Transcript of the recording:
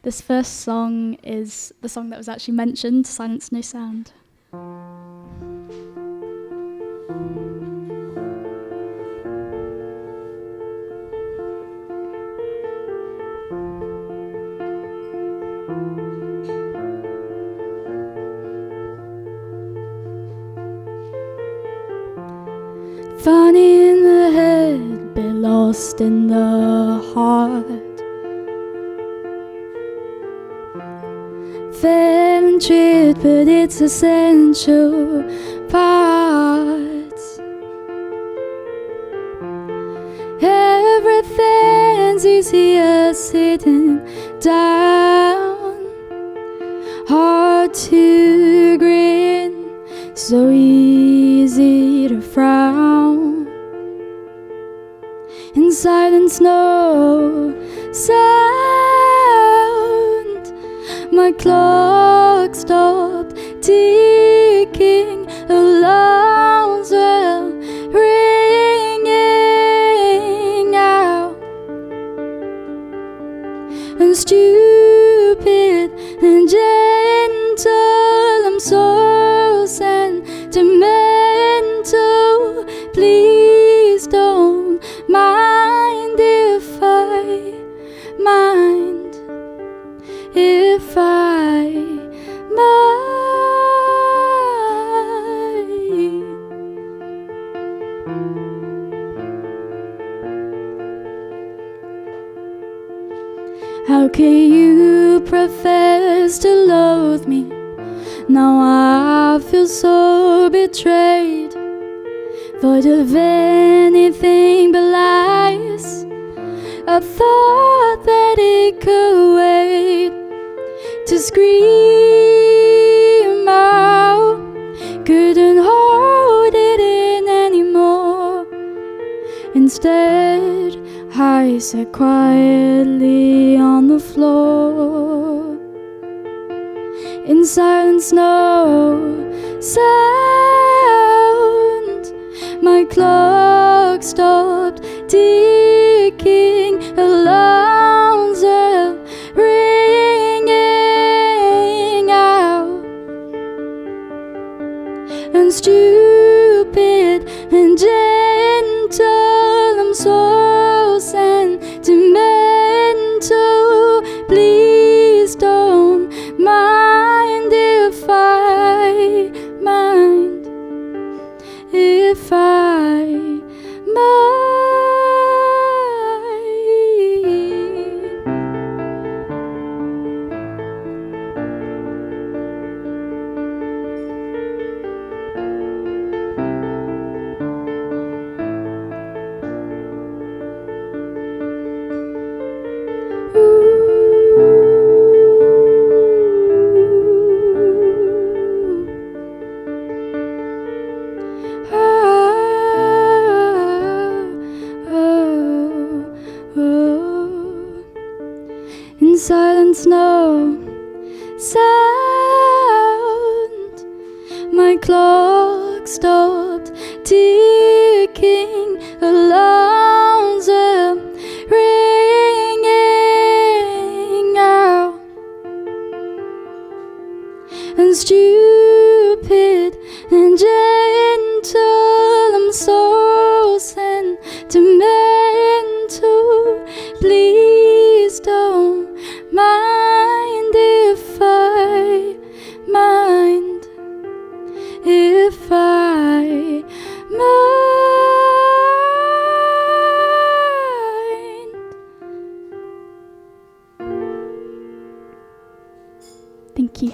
This first song is the song that was actually mentioned, Silence No Sound. Funny in the head, but lost in the heart. Fair and treat, but it's essential parts. Everything's easier sitting down. Hard to grin, so easy to frown. In silence, no sound. My clock stopped ticking, alarms were ringing out. And stupid and gentle, I'm so sentimental. Please don't mind if I mind, if I mind. How can you profess to loathe me? Now I feel so betrayed, void of anything but lies. I thought that it could wait to scream out, couldn't hold it in anymore. Instead, I sat quietly on the floor. In silence, no sound. My clock stopped ticking, alarms were ringing out. And stupid and gentle, I'm so sentimental. Please don't mind if I mind, if I mind. In silence, no sound. My clock stopped ticking, alarms were ringing out. And stupid and gentle, I'm so sentimental. Please don't mind if I mind, if I mind. Thank you.